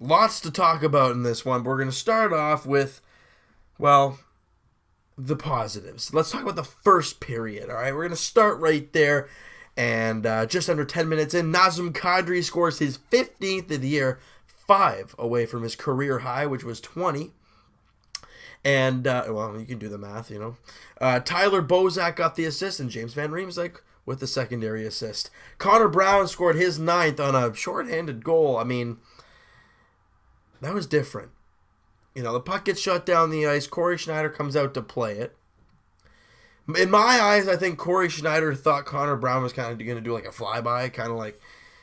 lots to talk about in this one. But we're going to start off with, well, the positives. Let's talk about the first period, all right? We're going to start right there. And just under 10 minutes in, Nazem Kadri scores his 15th of the year, 5 away from his career high, which was 20. And, well, you can do the math, you know. Tyler Bozak got the assist, and James Van Riemsdyk with the secondary assist. Connor Brown scored his 9th on a shorthanded goal. I mean, that was different. You know, the puck gets shut down the ice. Corey Schneider comes out to play it. In my eyes, I think Corey Schneider thought Connor Brown was kind of going to do like a flyby, kind of like,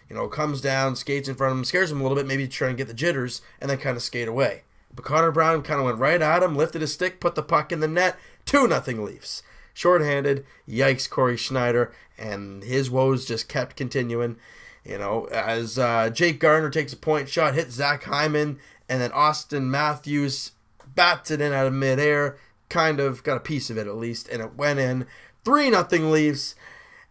you know, comes down, skates in front of him, scares him a little bit, maybe trying to get the jitters, and then kind of skate away. But Connor Brown kind of went right at him, lifted his stick, put the puck in the net, 2-0 Leafs. Shorthanded, yikes, Corey Schneider, and his woes just kept continuing. You know, as Jake Gardner takes a point shot, hits Zach Hyman, and then Austin Matthews bats it in out of midair, kind of got a piece of it at least, and it went in. 3-0 Leafs.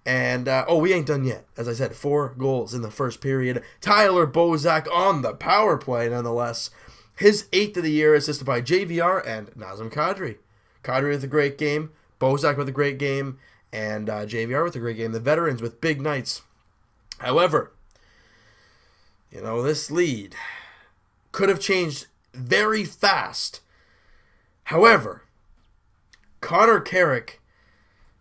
And, we ain't done yet. As I said, 4 goals in the first period. Tyler Bozak on the power play, nonetheless. His 8th of the year, assisted by JVR and Nazem Kadri. Kadri with a great game. Bozak with a great game. And JVR with a great game. The veterans with big nights. However, you know, this lead could have changed very fast. However, Connor Carrick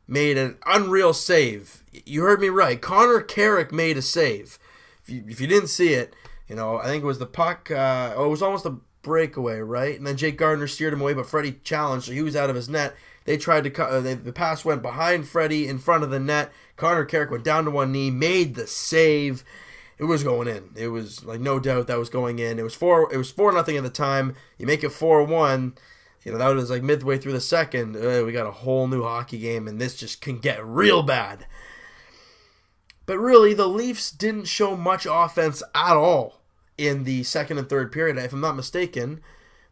made an unreal save. You heard me right. Connor Carrick made a save. If you didn't see it, you know, I think it was the puck. It was almost a breakaway, right? And then Jake Gardner steered him away, but Freddie challenged, so he was out of his net. They tried to cut. The pass went behind Freddie in front of the net. Connor Carrick went down to one knee, made the save. It was going in. It was like no doubt that was going in. It was 4-0 at the time. You make it 4-1. You know, that was like midway through the second. We got a whole new hockey game, and this just can get real bad. But really, the Leafs didn't show much offense at all in the second and third period. If I'm not mistaken,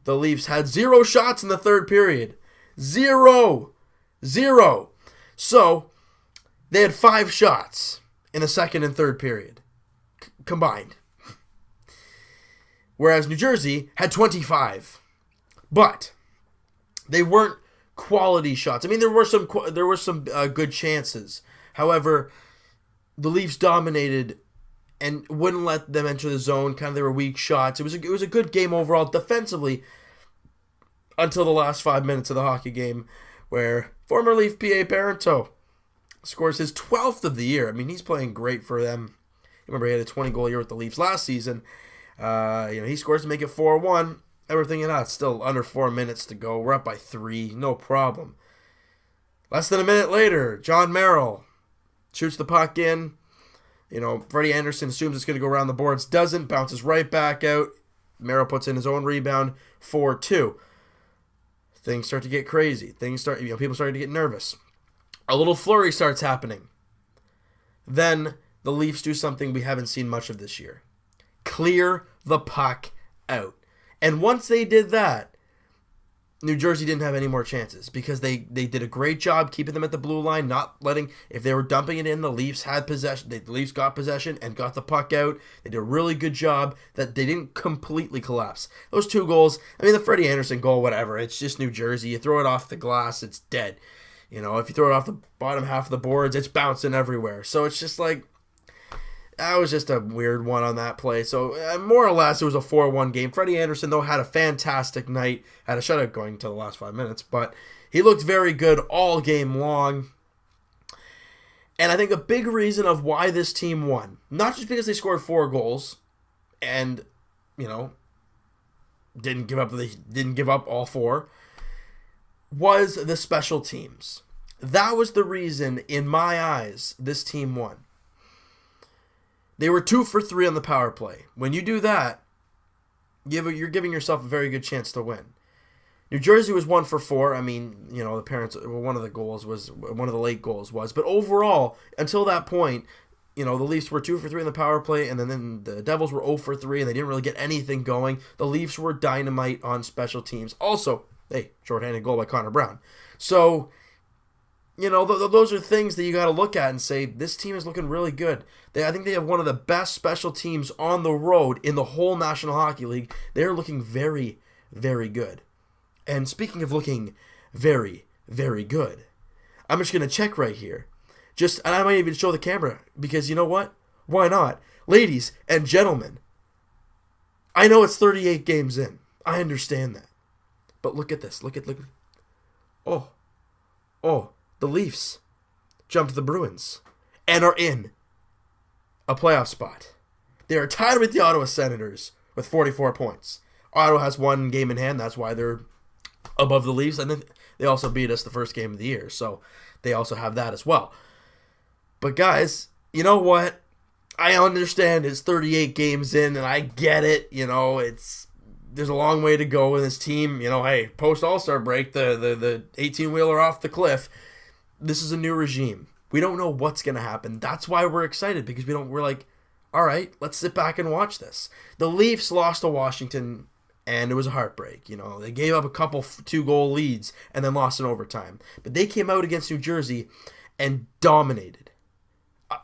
the Leafs had 0 shots in the third period. 0. So, they had 5 shots in the second and third period combined. Whereas New Jersey had 25. But they weren't quality shots. I mean, there were some good chances. However, the Leafs dominated and wouldn't let them enter the zone. Kind of, they were weak shots. It was a good game overall defensively until the last 5 minutes of the hockey game, where former Leaf PA Parento scores his 12th of the year. I mean, he's playing great for them. Remember, he had a 20-goal year with the Leafs last season. He scores to make it 4-1. Everything in that, still under 4 minutes to go. We're up by 3, no problem. Less than a minute later, John Merrill shoots the puck in. You know, Freddie Anderson assumes it's going to go around the boards. Doesn't. Bounces right back out. Merrill puts in his own rebound. 4-2. Things start to get crazy. People start to get nervous. A little flurry starts happening. Then the Leafs do something we haven't seen much of this year. Clear the puck out. And once they did that, New Jersey didn't have any more chances because they did a great job keeping them at the blue line, not letting, if they were dumping it in, the Leafs had possession. The Leafs got possession and got the puck out. They did a really good job that they didn't completely collapse. Those 2 goals, I mean, the Freddie Anderson goal, whatever, it's just New Jersey. You throw it off the glass, it's dead. You know, if you throw it off the bottom half of the boards, it's bouncing everywhere. So it's just like, that was just a weird one on that play. So, more or less, it was a 4-1 game. Freddie Anderson, though, had a fantastic night. Had a shutout going until the last 5 minutes. But he looked very good all game long. And I think a big reason of why this team won, not just because they scored 4 goals and, you know, didn't give up all 4, was the special teams. That was the reason, in my eyes, this team won. They were 2 for 3 on the power play. When you do that, you're giving yourself a very good chance to win. New Jersey was 1 for 4. I mean, you know, one of the late goals was. But overall, until that point, you know, the Leafs were 2 for 3 on the power play, and then the Devils were 0 for 3, and they didn't really get anything going. The Leafs were dynamite on special teams. Also, hey, shorthanded goal by Connor Brown. So, those are things that you got to look at and say, this team is looking really good. I think they have one of the best special teams on the road in the whole National Hockey League. They're looking very, very good. And speaking of looking very, very good, I'm just going to check right here. And I might even show the camera, because you know what? Why not? Ladies and gentlemen, I know it's 38 games in. I understand that. But look at this. Look. Oh, the Leafs jumped the Bruins and are in a playoff spot. They are tied with the Ottawa Senators with 44 points. Ottawa has one game in hand. That's why they're above the Leafs. And then they also beat us the first game of the year. So they also have that as well. But guys, you know what? I understand it's 38 games in, and I get it. There's a long way to go in this team. Hey, post All-Star break, the 18-wheeler off the cliff. This is a new regime. We don't know what's going to happen. That's why we're excited, because we're like, all right, let's sit back and watch this. The Leafs lost to Washington, and it was a heartbreak. They gave up a couple 2-goal leads and then lost in overtime. But they came out against New Jersey and dominated.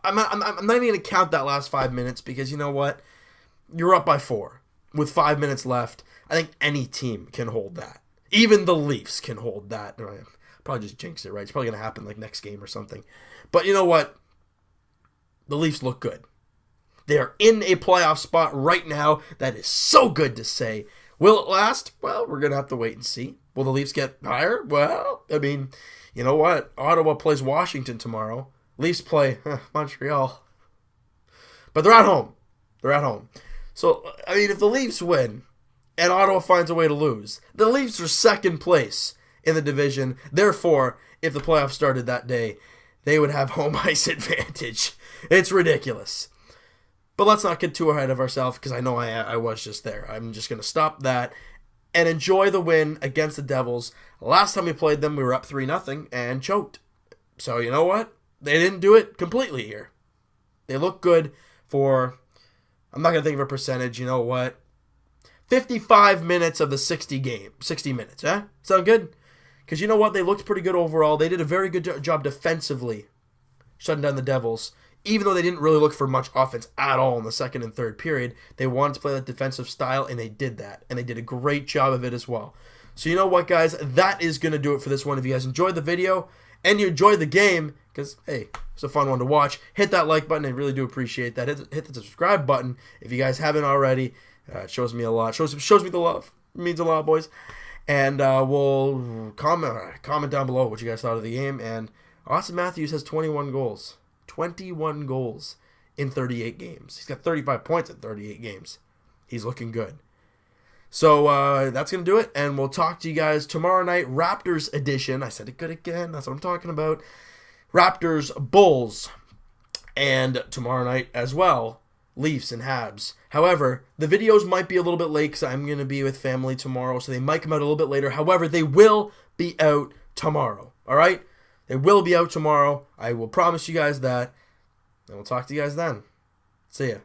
I'm not even going to count that last 5 minutes, because you know what? You're up by 4 with 5 minutes left. I think any team can hold that. Even the Leafs can hold that. Probably just jinx it, right? It's probably going to happen like next game or something. But you know what? The Leafs look good. They are in a playoff spot right now. That is so good to say. Will it last? Well, we're going to have to wait and see. Will the Leafs get higher? Well, you know what? Ottawa plays Washington tomorrow. Leafs play Montreal. But they're at home. So, if the Leafs win and Ottawa finds a way to lose, the Leafs are second place in the division. Therefore, if the playoffs started that day, they would have home ice advantage. It's ridiculous. But let's not get too ahead of ourselves, because I know I was just there. I'm just going to stop that and enjoy the win against the Devils. Last time we played them, we were up 3-0 and choked. So, you know what? They didn't do it completely here. They look good for, I'm not going to think of a percentage, you know what? 55 minutes of the 60 minutes, huh? Sound good? Because you know what? They looked pretty good overall. They did a very good job defensively shutting down the Devils. Even though they didn't really look for much offense at all in the second and third period, they wanted to play that defensive style, and they did that. And they did a great job of it as well. So you know what, guys? That is going to do it for this one. If you guys enjoyed the video and you enjoyed the game, because, hey, it's a fun one to watch, hit that like button. I really do appreciate that. Hit the subscribe button if you guys haven't already. It shows me a lot. Shows me the love. It means a lot, boys. And we'll comment down below what you guys thought of the game. And Austin Matthews has 21 goals. 21 goals in 38 games. He's got 35 points in 38 games. He's looking good. So that's going to do it, and we'll talk to you guys tomorrow night, Raptors edition. I said it good again. That's what I'm talking about. Raptors, Bulls, and tomorrow night as well, Leafs and Habs. However, the videos might be a little bit late because I'm going to be with family tomorrow, so they might come out a little bit later. However, they will be out tomorrow, all right? They will be out tomorrow. I will promise you guys that. And we'll talk to you guys then. See ya.